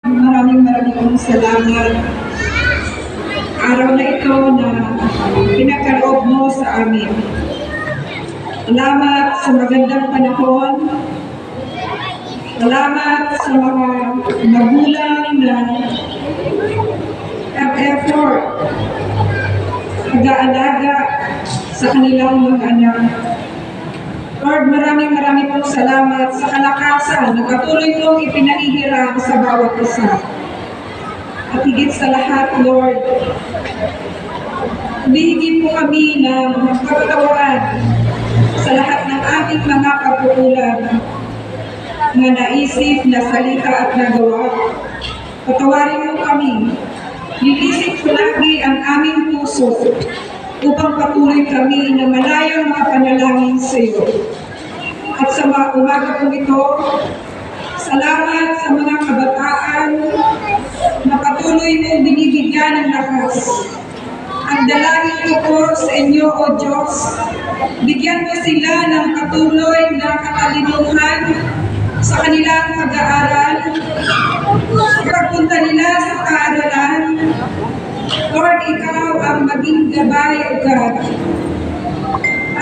Maraming salamat. Araw na ito na pinakaloob mo sa amin. Salamat sa magandang panahon. Salamat sa mga magulang na effort, pag-aalaga sa kanilang mga anak. Lord, maraming pong salamat sa kalakasan na patuloy mong ipinahihiram sa bawat isa. At higit sa lahat, Lord, humihingi po kami ng kapatawaran sa lahat ng aming mga pagkukulang, mga naisip, nasalita at nagawa. Patawarin mo kami. Linisip ko lagi ang aming puso upang patuloy kami na malayang mga panalangin sa iyo. At sa umaga po ito, salamat sa mga kabataan na patuloy mong binibigyan ng lakas. Ang dalangin ko po sa inyo, O Diyos, bigyan mo sila ng patuloy na katalinuhan sa kanilang pag-aaral, pagpunta nila sa kaaralan. Lord, ikaw ang maging gabay, O God.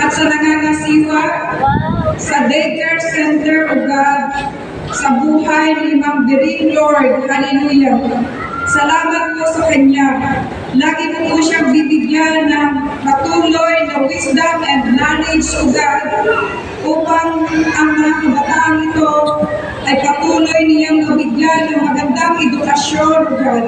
At sa nangangasiwa, sa daycare center, O God, sa buhay ni Ma'am Biring, Lord, hallelujah. Salamat po sa Kanya. Lagi mo po siyang bibigyan ng patuloy na wisdom and knowledge, O God, upang ang mga kabataang ito ay patuloy niyang mabigyan ng magandang edukasyon, O God.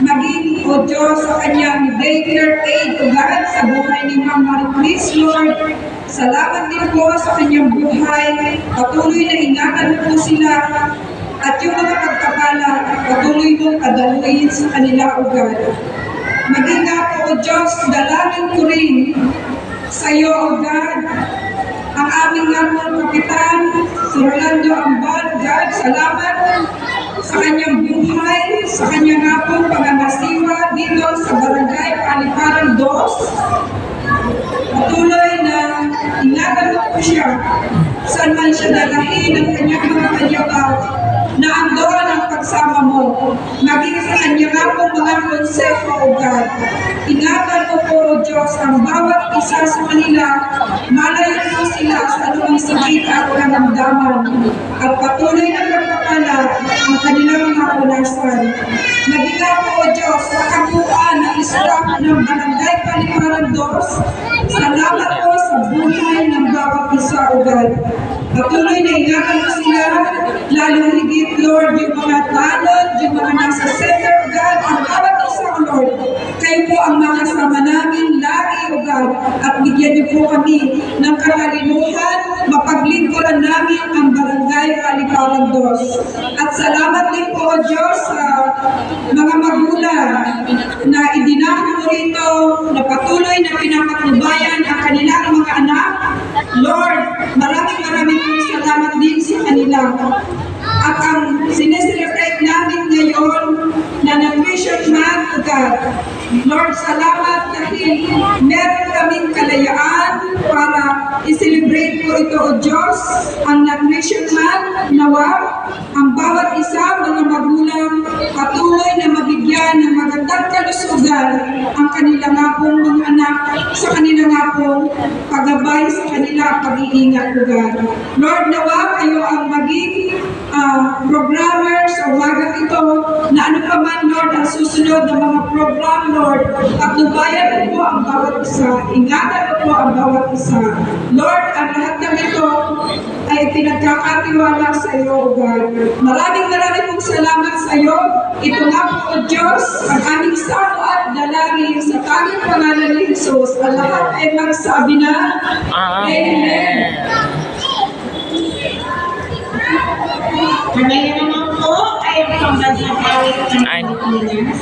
Maging, O Diyos, sa kanyang daycare aid, O God, sa buhay ni Ma'am Marie-Chris, Lord. Salamat din po sa kanyang buhay. Patuloy na ingatan mo po sila. At yung mga pagpapala, patuloy mong padaluin sa kanila, O God. Maging nga po, O Diyos, dalangin ko rin sa iyo, O God, ang aming nga po kapitan, si Rolando Ambal, O God. Salamat sa kanyang buhay, sa kanyang nga po pangangasiwa dito sa Barangay Paliparan 2. Patuloy na ingatan mo po siya saan man siya dalahin ng kanyang mga kalyaw na andoon ang pagsama mo. Maging sa kanya nga po mga konsepo, O God. Ingatan mo po, O Diyos, ang bawat isa sa kanila. Malayan mo sila sa anumang sakit at karamdaman. At patuloy na pagpapala ang kanilang mga unasan. Maging nga po, O Diyos, sa kabuuan ng staff ng Barangay Paliparan 2. Salamat po sa buhay ng bawat isa, O God. Patuloy na ingatan mo sila, lalo higit, Lord, yung mga talent, yung mga nasa center, O God, ang bawat isa, O Lord. Kayo po ang makasama namin lagi, O God, at bigyan niyo po kami ng katalinuhan, mapaglingkuran namin ang Barangay Paliparan 2. At salamat din po, O Diyos, sa mga magulang na idinako mo rito, na patuloy na pinapatnubayan ang kanilang mga anak. Lord, maraming salamat din sa kanila. At ang sineselebrate namin ngayon na Nutrition Month, God. Lord, salamat dahil meron kaming kalayaan para i-celebrate po ito, O Diyos, ang Nutrition Month. Nawa, ang bawat isa, mga magulang, patuloy na mabigyan ng magandang kalusugan ang kanila nga pong mga anak, sa kanila nga pong paggabay sa kanila pag-iingat, O God. Lord, nawa kayo ang maging programmer sa umagang ito, na ano pa man, Lord, ang susunod na mga program, Lord, patnubayan mo po ang bawat isa, ingatan mo po ang bawat isa. Lord, ang lahat ng ito ay pinagkakatiwala sa iyo, O God. Maraming pong salamat sa iyo. Ito nga po, O Diyos, ang aming samo at dalangin sa tanging pangalan ni Jesus. Ang lahat ay magsabi na, Amen. Ngayon naman po ay pambansang awit ng Pilipinas.